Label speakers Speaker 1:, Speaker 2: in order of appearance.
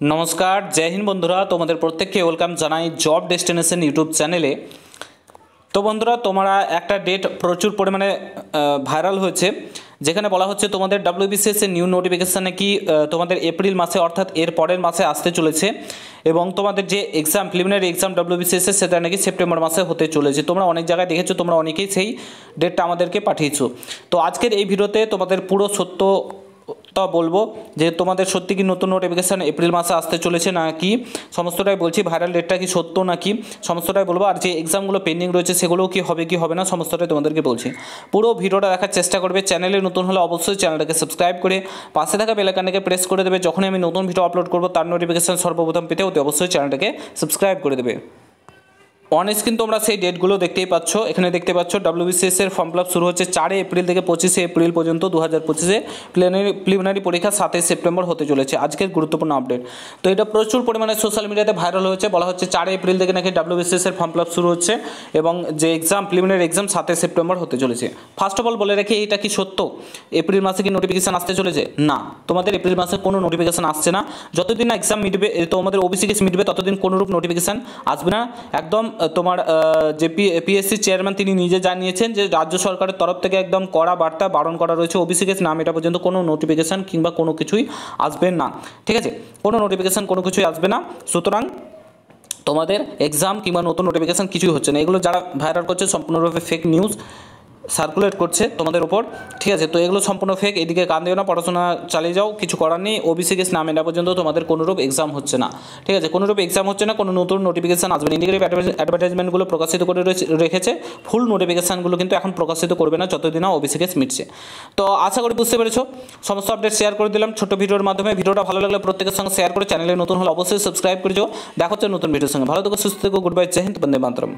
Speaker 1: नमस्कार जय हिंद बंधुरा तुम्हारे प्रत्येक वेलकाम जानाई जब डेस्टिनेशन यूट्यूब चैनेले। तो बंधुरा तुम्हारा एक डेट प्रचुर परिमाणे भाइरल होयेछे যেখানে বলা হচ্ছে তোমাদের ডব্লিউবিসিএস এর নিউ নোটিফিকেশন নাকি তোমাদের এপ্রিল মাসে অর্থাৎ এর পরের মাসে আসতে চলেছে এবং তোমাদের যে এক্সাম প্রিলিমিনারি এক্সাম ডব্লিউবিসিএস এর সেটা নাকি সেপ্টেম্বর মাসে হতে চলেছে। তোমরা অনেক জায়গায় দেখেছো, তোমরা অনেকেই সেই ডেটটা আমাদেরকে পাঠিয়েছো। তো আজকের এই ভিডিওতে তোমাদের পুরো সত্য তা বলবো যে তোমাদের সত্যি কি নতুন নোটিফিকেশন এপ্রিল মাসে আসতে চলেছে নাকি সমস্তটাই বলছি, ভাইরাল ডেটটা কি সত্য নাকি সমস্তটাই বলবো, আর যে এক্সামগুলো পেন্ডিং রয়েছে সেগুলোও কি হবে কি হবে না সমস্তটাই তোমাদেরকে বলছি। পুরো ভিডিওটা দেখার চেষ্টা করবে। চ্যানেলে নতুন হলে অবশ্যই চ্যানেলটাকে সাবস্ক্রাইব করে পাশে থাকা বেল আইকনটাকে প্রেস করে দেবে। যখনই আমি নতুন ভিডিও আপলোড করবো তার নোটিফিকেশন সর্বপ্রথম পেতে অতি অবশ্যই চ্যানেলটাকে সাবস্ক্রাইব করে দেবে। অন স্ক্রিন তোমরা সেই ডেটগুলো দেখতেই পাচ্ছ, এখানে দেখতে পাচ্ছ ডব্লিউবিসিএস এর ফর্ম ফিল আপ শুরু হচ্ছে 4 এপ্রিল থেকে 25 এপ্রিল পর্যন্ত 2025-এ প্রিলিমিনারি পরীক্ষা 7 সেপ্টেম্বর হতে চলেছে। আজকের গুরুত্বপূর্ণ আপডেট। তো এটা প্রচুর পরিমাণে সোশ্যাল মিডিয়াতে ভাইরাল হয়েছে, বলা হচ্ছে 4 এপ্রিল থেকে নাকি ডব্লিউবিসিএস এর ফর্ম ফিল আপ শুরু হচ্ছে এবং যে এক্সাম প্রিলিমিনারি এক্সাম 7 সেপ্টেম্বর হতে চলেছে। ফার্স্ট অফ অল বলে রাখি, এটা কি সত্য এপ্রিল মাসে কি নোটিফিকেশন আসতে চলেছে? না, তোমাদের এপ্রিল মাসে কোনো নোটিফিকেশন আসছে না। যতদিন না এক্সাম মিটবে, তোমাদের ওবিসি কেস মিটবে, ততদিন কোনোরূপ নোটিফিকেশন আসবে না। একদম তোমার যে পিএসসি চেয়ারম্যান তিনি নিজে জানিয়েছেন যে রাজ্য সরকারের তরফ থেকে একদম কড়া বার্তা বারণ করা রয়েছে, ওবিসি কেস নাম এটা পর্যন্ত কোনো নোটিফিকেশান কিংবা কোনো কিছুই আসবে না। ঠিক আছে, কোনো নোটিফিকেশান কোনো কিছুই আসবে না। সুতরাং তোমাদের এক্সাম কিংবা নতুন নোটিফিকেশান কিছুই হচ্ছে না। এগুলো যারা ভাইরাল করছে সম্পূর্ণরূপে ফেক নিউজ সার্কুলেট করছে তোমাদের উপর। ঠিক আছে, তো এগুলো সম্পূর্ণ ফেক। এদিকে কান দিও না, পড়াশোনা চালিয়ে যাও, কিছু করার নেই। ওবিসি কেস নামে না পর্যন্ত তোমাদের কোনোরূপ এক্সাম হচ্ছে না। ঠিক আছে, কোনোরূপ এক্সাম হচ্ছে না, কোনো নতুন নোটিফিকেশান আসবে না। ইন্ডিকেটিভ অ্যাডভার্টাইজমেন্টগুলো প্রকাশিত করে রেখেছে, ফুল নোটিফিকেশানগুলো কিন্তু এখন প্রকাশিত করবে না যতদিন না ওবিসি কেস মিটছে। তো আশা করি বুঝতে পেরেছো। সমস্ত আপডেট শেয়ার করে দিলাম ছোটো ভিডিওর মাধ্যমে। ভিডিওটা ভালো লাগলে প্রত্যেকের সঙ্গে শেয়ার করে চ্যানেলে নতুন হলে অবশ্যই সাবস্ক্রাইব করে যাও। দেখা হচ্ছে নতুন ভিডিওর সঙ্গে। ভালো থেকো, সুস্থ থেকো, গুড বাই, জয় হিন্দ, বন্দে মাতরম।